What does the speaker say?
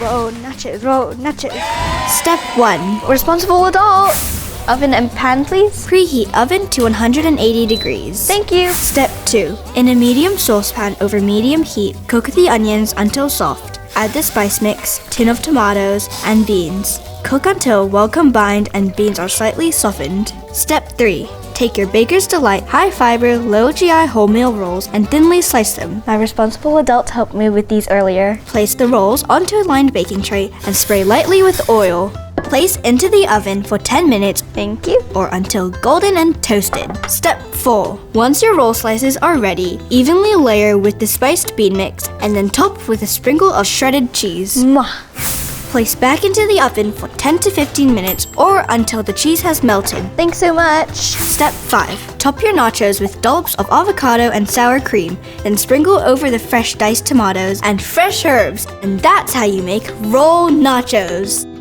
Roll nachos, roll nachos. Step 1. Responsible adult. Oven and pan, please. Preheat oven to 180 degrees. Thank you. Step 2. In a medium saucepan over medium heat, cook the onions until soft. Add the spice mix, tin of tomatoes, and beans. Cook until well combined and beans are slightly softened. Step 3. Take your Baker's Delight high-fiber, low-GI wholemeal rolls and thinly slice them. My responsible adult helped me with these earlier. Place the rolls onto a lined baking tray and spray lightly with oil. Place into the oven for 10 minutes, thank you, or until golden and toasted. Step 4. Once your roll slices are ready, evenly layer with the spiced bean mix and then top with a sprinkle of shredded cheese. Mwah. Place back into the oven for 10 to 15 minutes or until the cheese has melted. Thanks so much. Step 5. Top your nachos with dollops of avocado and sour cream, then sprinkle over the fresh diced tomatoes and fresh herbs. And that's how you make roll nachos.